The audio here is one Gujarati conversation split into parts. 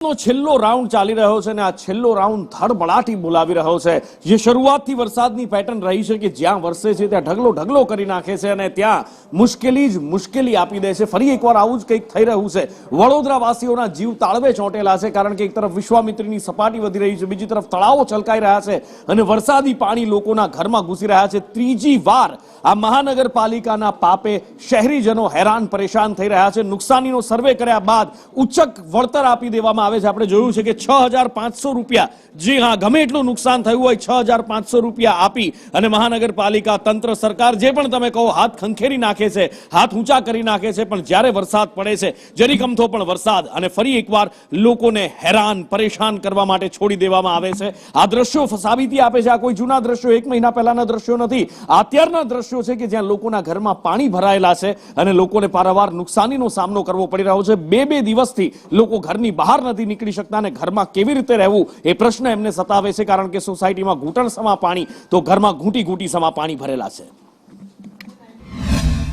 નો છેલ્લો રાઉન્ડ ચાલી રહ્યો છે અને આ છેલ્લો રાઉન્ડ ધડબડાટી બોલાવી રહ્યો છે। જે શરૂઆતથી વરસાદની પેટર્ન રહી છે કે જ્યાં વરસે છે ત્યાં ઢગલો ઢગલો કરી નાખે છે અને ત્યાં મુશ્કેલી જ મુશ્કેલી આપી દે છે। ફરી એકવાર આવું જ કંઈક થઈ રહ્યું છે। વડોદરા વાસીઓના જીવ તાળવે ચોંટેલા છે કારણ કે એક તરફ વિશ્વામિત્રીની સપાટી વધી રહી છે, બીજી તરફ તળાવો છલકાઈ રહ્યા છે અને વરસાદી પાણી લોકોના ઘરમાં ઘૂસી રહ્યા છે। ત્રીજી વાર આ મહાનગરપાલિકાના પાપે શહેરીજનો હેરાન પરેશાન થઈ રહ્યા છે। નુકસાનીનો સર્વે કર્યા બાદ ઉચ્ચક વળતર આપી દેવામાં આવે છે। આપણે જોયું છે કે 6500 રૂપિયા, જી હા, ગમે એટલું નુકસાન થયું હોય 6500 રૂપિયા આપી અને મહાનગરપાલિકા તંત્ર સરકાર જે પણ તમે કહો હાથ ખંખેરી નાખે છે, હાથ ઊંચા કરી નાખે છે। પણ જ્યારે વરસાદ પડે છે, જરી ગમતો પણ વરસાદ અને ફરી એકવાર લોકોને હેરાન પરેશાન કરવા માટે છોડી દેવામાં આવે છે। આ દ્રશ્યો સાબિતી આપે છે, આ કોઈ જૂના દ્રશ્યો 1 મહિના પહેલાના દ્રશ્યો નથી, અત્યારના દ્રશ્યો છે કે જ્યાં લોકોના ઘરમાં પાણી ભરાયેલા છે અને લોકોને પારાવાર નુકસાનીનો સામનો કરવો પડી રહ્યો છે। બે દિવસથી લોકો ઘરની બહાર નથી નીકળી શકતા અને ઘરમાં કેવી રીતે રહેવું એ પ્રશ્ન એમને સતાવે છે કારણ કે સોસાયટીમાં ઘૂંટણ સમા પાણી તો ઘરમાં ઘૂંટી સમા પાણી ભરેલા છે।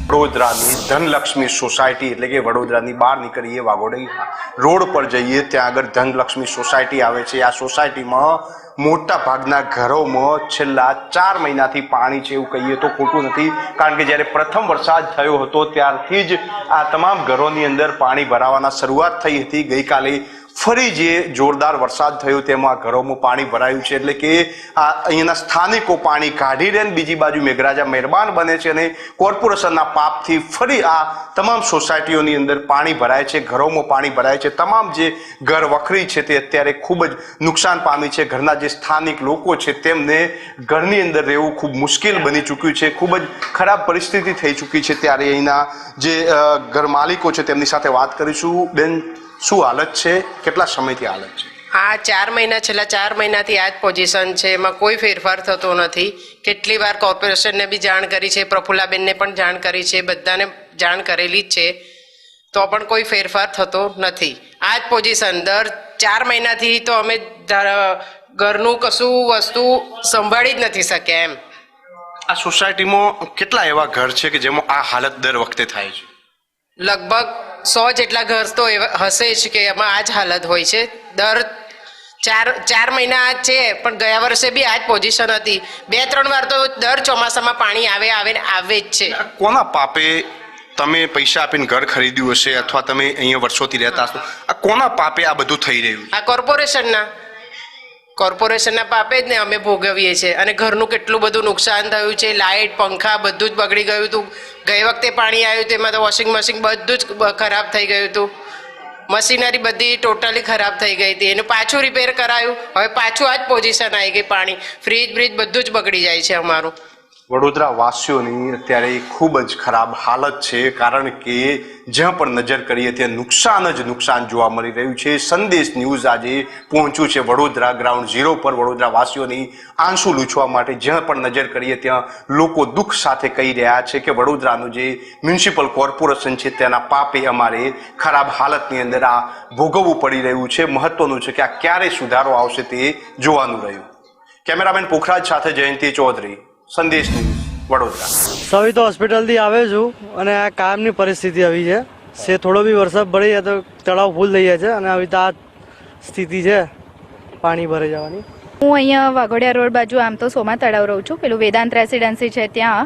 વડોદરાની ધનલક્ષ્મી સોસાયટી એટલે કે વડોદરાની બહાર નીકળીએ વાઘોડી રોડ પર જઈએ ત્યાં આગળ ધનલક્ષ્મી સોસાયટી આવે છે। આ સોસાયટીમાં મોટા ભાગના ઘરોમાં છેલ્લા 4 મહિનાથી પાણી છે એવું કહીએ તો ખોટું નથી, કારણ કે જ્યારે પ્રથમ વરસાદ થયો હતો ત્યારથી જ આ તમામ ઘરોની અંદર પાણી ભરાવાના શરૂઆત થઈ હતી। ગઈકાલે ફરી જે જોરદાર વરસાદ થયો તેમાં ઘરોમાં પાણી ભરાયું છે, એટલે કે આ અહીંયાના સ્થાનિકો પાણી કાઢી રહે, બીજી બાજુ મેઘરાજા મહેરબાન બને છે અને કોર્પોરેશનના પાપથી ફરી આ તમામ સોસાયટીઓની અંદર પાણી ભરાય છે, ઘરોમાં પાણી ભરાય છે। તમામ જે ઘર વખરી છે તે અત્યારે ખૂબ જ નુકસાન પામી છે। ઘરના જે સ્થાનિક લોકો છે તેમને ઘરની અંદર રહેવું ખૂબ મુશ્કેલ બની ચૂક્યું છે, ખૂબ જ ખરાબ પરિસ્થિતિ થઈ ચૂકી છે। ત્યારે અહીંના જે ઘર માલિકો છે તેમની સાથે વાત કરીશું। બેન, શું હાલત છે, કેટલા સમયથી હાલત છે? હા, 4 મહિના, છેલ્લા 4 મહિનાથી આ જ પોઝિશન છે, એમાં કોઈ ફેરફાર થતો નથી। કેટલી વાર કોર્પોરેશનને બી જાણ કરી છે, પ્રફુલ્લાબેનને પણ જાણ કરી છે, બધાને જાણ કરેલી જ છે, તો પણ કોઈ ફેરફાર થતો નથી। આ જ પોઝિશન દર 4 મહિનાથી તો અમે ઘરનું કશું વસ્તુ સંભાળી જ નથી શક્યા એમ। આ સોસાયટીમાં કેટલા એવા ઘર છે કે જેમાં આ હાલત દર વખતે થાય છે? લગભગ 100 જેટલા ઘર તો હશે જ કે એમાં આ જ હાલત હોય છે। દર 4 મહિના છે, પણ ગયા વર્ષે બી આ જ પોઝિશન હતી। 2-3 વાર તો દર ચોમાસામાં પાણી આવે જ છે। કોના પાપે તમે પૈસા આપીને ઘર ખરીદ્યું હશે અથવા તમે અહીંયા વર્ષોથી રહેતા હશો, આ કોના પાપે આ બધું થઈ રહ્યું છે? આ કોર્પોરેશનના પાપે જ ને અમે ભોગવીએ છીએ। અને ઘરનું કેટલું બધું નુકસાન થયું છે, લાઇટ, પંખા બધું જ બગડી ગયું હતું। ગઈ વખતે પાણી આવ્યું તેમાં તો વોશિંગ મશીન બધું જ ખરાબ થઈ ગયું હતું, મશીનરી બધી ટોટલી ખરાબ થઈ ગઈ હતી, એનું પાછું રિપેર કરાયું, હવે પાછું આ જ પોઝિશન આવી ગઈ। પાણી, ફ્રીજ બધું જ બગડી જાય છે અમારું। વડોદરા વાસીઓની અત્યારે ખૂબ જ ખરાબ હાલત છે, કારણ કે જ્યાં પણ નજર કરીએ ત્યાં નુકસાન જ નુકસાન જોવા મળી રહ્યું છે। સંદેશ ન્યૂઝ આજે પહોંચ્યું છે વડોદરા ગ્રાઉન્ડ ઝીરો પર વડોદરા વાસીઓની આંસુ લૂછવા માટે। જ્યાં પણ નજર કરીએ ત્યાં લોકો દુઃખ સાથે કહી રહ્યા છે કે વડોદરાનું જે મ્યુનિસિપલ કોર્પોરેશન છે તેના પાપે અમારે ખરાબ હાલતની અંદર આ ભોગવવું પડી રહ્યું છે। મહત્વનું છે કે આ ક્યારે સુધારો આવશે તે જોવાનું રહ્યું। કેમેરામેન પોખરાજ સાથે જયંતિ ચૌધરી, સંદેશ ન્યૂઝ, વડોદરા। સવી તો હોસ્પિટલથી આવે છું અને આ કાયમની પરિસ્થિતિ આવી છે। થોડો બી વરસાદ પડી જાય તો તળાવ ફૂલ થઈ જાય છે અને આવી તો આ સ્થિતિ છે પાણી ભરાઈ જવાની। હું અહીંયા વાઘોડિયા રોડ બાજુ આમ તો સોમા તળાવ રહું છું, પેલું વેદાંત રેસિડેન્સી છે ત્યાં,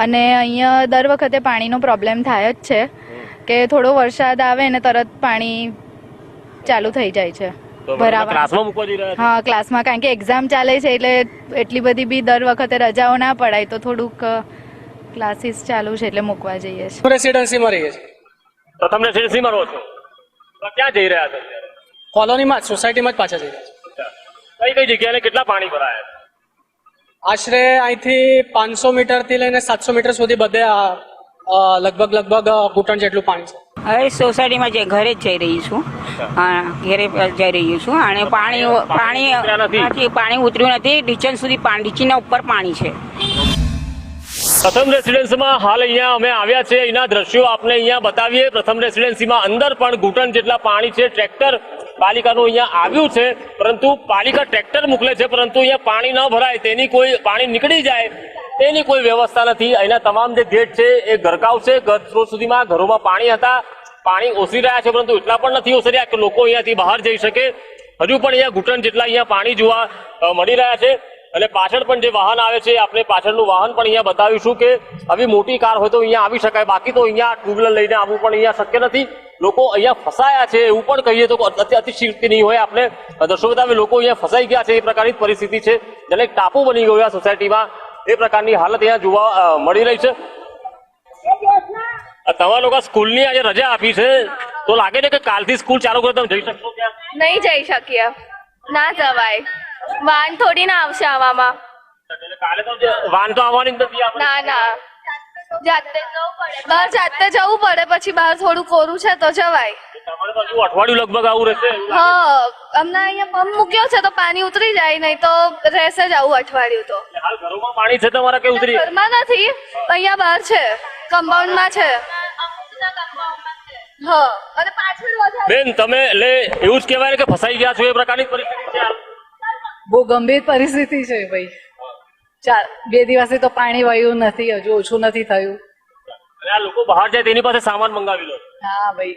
અને અહીંયા દર વખતે પાણીનો પ્રોબ્લેમ થાય જ છે કે થોડો વરસાદ આવે ને તરત પાણી ચાલુ થઈ જાય છે ભરાવા। હા, ક્લાસમાં, કારણ કે એક્ઝામ ચાલે છે એટલે એટલી બધી બી દર વખતે રજાઓ ના પડાય તો થોડુંક ક્લાસીસ ચાલુ છે એટલે મૂકવા જઈએ છીએ। રેસિડેન્સીમાં રહીએ છીએ। પ્રથમ રેસિડેન્સીમાં રહો છો, ક્યાં જઈ રહ્યા છો? કોલોનીમાં જ, સોસાયટીમાં જ પાછા જઈ રહ્યા છે। કઈ જગ્યાએ કેટલા પાણી ભરાયા છે? આશરે અહીંથી 500 મીટરથી લઈને 700 મીટર સુધી બધે લગભગ ઘૂંટણ જેટલું પાણી છે। હવે સોસાયટીમાં ઘરે જ જઈ રહી છું, હા, ઘરે જઈ રહી છું અને પાણી ઉતર્યું નથી, ડીચન સુધી ડીચીના ઉપર પાણી છે। પ્રથમ રેસિડેન્સીમાં હાલ અહીંયા અમે આવ્યા છે, એના દ્રશ્યો આપને અહીંયા બતાવીએ। પ્રથમ રેસિડેન્સીમાં અંદર પણ ઘૂંટણ જેટલા પાણી છે। ટ્રેક્ટર પાલિકાનું અહીંયા આવ્યું છે, પરંતુ પાલિકા ટ્રેક્ટર મોકલે છે, પરંતુ અહીંયા પાણી ન ભરાય તેની કોઈ, પાણી નીકળી જાય તેની કોઈ વ્યવસ્થા નથી। અહીંના તમામ જે ગેટ છે એ ગરકાવ છે। ગત રોજ સુધીમાં ઘરોમાં પાણી હતા, પાણી ઓસરી રહ્યા છે, પરંતુ એટલા પણ નથી ઓસર્યા કે લોકો અહીંયાથી બહાર જઈ શકે. હજુ પણ અહીંયા ઘૂંટણ જેટલા અહીંયા પાણી જોવા મળી રહ્યા છે. અને પાછળ પણ જે વાહન આવે છે, આપણે પાછળનું વાહન પણ અહીંયા બતાવીશું કે આવી મોટી કાર હોય તો અહીંયા આવી શકાય, બાકી તો અહીંયા ટુ વ્હીલર લઈને આવવું પણ અહીંયા શક્ય નથી. લોકો અહીંયા ફસાયા છે એવું પણ કહીએ તો અતિશયોક્તિ નહીં હોય. આપણે દર્શકો બતાવે લોકો અહીંયા ફસાઈ ગયા છે, એ પ્રકારની પરિસ્થિતિ છે, જેને એક ટાપુ બની ગયો આ સોસાયટીમાં, એ પ્રકારની હાલત અહીંયા જોવા મળી રહી છે. તમારા લોકો સ્કૂલની આજે રજા આપી છે, તો લાગે છે કે કાલથી સ્કૂલ ચાલુ કરે તમે જઈ શકશો ત્યાં? નહીં જઈ શકીએ, ના જવાય, વાન થોડી ના આવશે આવામાં. કાલે તો વાન તો આવવાની જ નથી આપણે. ના જાતે જવું પડે, બહાર જાતે જવું પડે, પછી બહાર થોડું કોરું છે તો જવાય. તમારે તો હજુ અઠવાડિયું લગભગ આવું રહેશે. હા, અમને અહીંયા પંપ મૂક્યો છે તો પાણી ઉતરી જાય, નહીં તો રહેશે જ આવું અઠવાડિયું. તો હાલ ઘરોમાં પાણી છે તમારા કે ઉતરી? ઘરમાં નથી, અહીંયા બહાર છે, કમ્પાઉન્ડમાં છે. હા, અને પાછળ વધારે. બેન, તમે એટલે એવું જ કહેવાય ને કે ફસાઈ ગયા છો, એ પ્રકારની પરિસ્થિતિ છે હાલ? બહુ ગંભીર પરિસ્થિતિ છે ભાઈ. 2 દિવસથી તો પાણી વહ્યું નથી, હજુ ઓછું નથી થયું. અને આ લોકો બહાર જાય તેની પાસે સામાન મંગાવી લો. હા ભાઈ,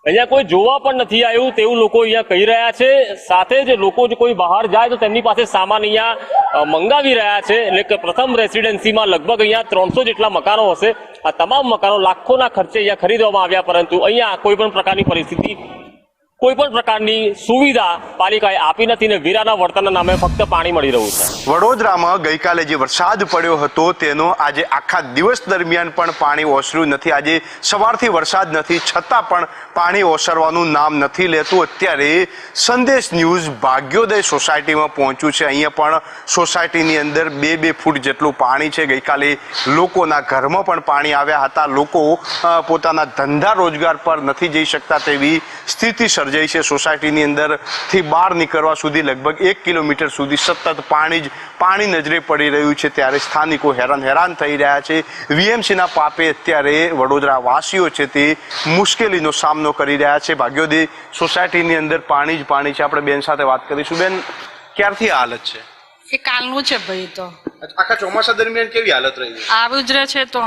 અહીંયા કોઈ જોવા પણ નથી આવ્યું તેવું લોકો અહીંયા કહી રહ્યા છે. સાથે જ લોકો જો કોઈ બહાર જાય તો તેમની પાસે સામાન અહીંયા મંગાવી રહ્યા છે. એટલે કે પ્રથમ રેસિડેન્સીમાં લગભગ અહીંયા 300 જેટલા મકાનો હશે. આ તમામ મકાનો લાખોના ખર્ચે અહીંયા ખરીદવામાં આવ્યા, પરંતુ અહીંયા કોઈ પણ પ્રકારની પરિસ્થિતિ, કોઈ પણ પ્રકારની સુવિધા પાલિકાએ આપી નથી ને વેરાના વળતરના નામે ફક્ત પાણી મળી રહ્યું છે. વડોદરામાં ગઈકાલે જે વરસાદ પડ્યો હતો તેનો આજે આખા દિવસ દરમિયાન પણ પાણી ઓસર્યું નથી. આજે સવારથી વરસાદ નથી છતાં પણ પાણી ઓસરવાનું નામ નથી લેતું. અત્યારે સંદેશ ન્યૂઝ ભાગ્યોદય સોસાયટીમાં પહોંચ્યું છે. અહીંયા પણ સોસાયટીની અંદર 2-2 ફૂટ જેટલું પાણી છે. ગઈકાલે લોકોના ઘરમાં પણ પાણી આવ્યા હતા. લોકો પોતાના ધંધા રોજગાર પર નથી જઈ શકતા તેવી સ્થિતિ સર્જાઈ છે. સોસાયટીની અંદરથી બહાર નીકળવા સુધી લગભગ 1 કિલોમીટર સુધી સતત પાણી નજરે પડી રહ્યું છે. ત્યારે સ્થાનિકો હેરાન થઈ રહ્યા છે. વીએમસીના પાપે અત્યારે વડોદરા વાસીઓ છે તે મુશ્કેલીનો સામનો કરી રહ્યા છે. ભાગ્યોદય સોસાયટીની અંદર પાણી જ પાણી છે. આપણે બેન સાથે વાત કરીશું. બેન, ક્યારથી આ હાલત છે? એ કાલનું છે ભાઈ. તો આખા ચોમાસા દરમિયાન કેવી હાલત રહી? આવું જ રહે છે. તો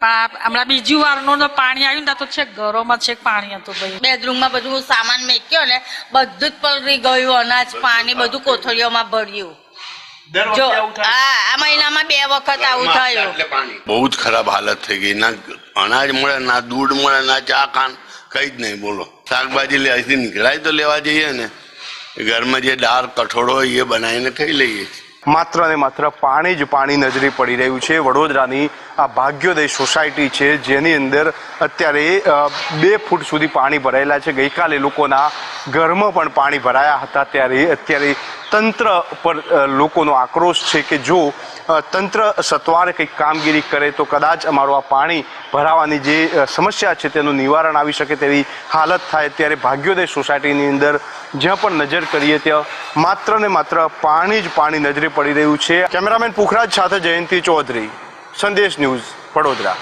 હમણાં બીજી વારનું પાણી આવ્યું ને તો છેક ઘરોમાં છેક પાણી હતું ભાઈ. બેડરૂમમાં બધું સામાન મેક્યો ને બધું જ પલળી ગયું, અનાજ પાણી બધું કોથળીઓમાં ભર્યું. જો આ મહિનામાં 2 વખત આવું થયું. બહુ જ ખરાબ હાલત થઈ ગઈ. ના અનાજ મળે, ના દૂધ મળે, ના ચા ખાન, કઈ જ નહીં. બોલો, શાકભાજી લેવાથી નીકળાય તો લેવા જઈએ ને, ઘરમાં જે દાળ કઠોળો હોય એ બનાવીને ખાઈ લઈએ. માત્ર ને માત્ર પાણી જ પાણી નજરે પડી રહ્યું છે. વડોદરાની આ ભાગ્યોદય સોસાયટી છે જેની અંદર અત્યારે 2 ફૂટ સુધી પાણી ભરાયેલા છે. ગઈકાલે લોકોના ઘરમાં પણ પાણી ભરાયા હતા. ત્યારે અત્યારે તંત્ર પર લોકોનો આક્રોશ છે કે જો તંત્ર સત્વરે કંઈક કામગીરી કરે તો કદાચ અમારું આ પાણી ભરાવાની જે સમસ્યા છે તેનું નિવારણ આવી શકે તેવી હાલત થાય. ત્યારે ભાગ્યોદય સોસાયટીની અંદર જ્યાં પણ નજર કરીએ ત્યાં માત્ર ને માત્ર પાણી જ પાણી નજરે પડી રહ્યું છે. કેમેરામેન પુખરાજ સાથે જયંતિ ચૌધરી, સંદેશ ન્યૂઝ, વડોદરા.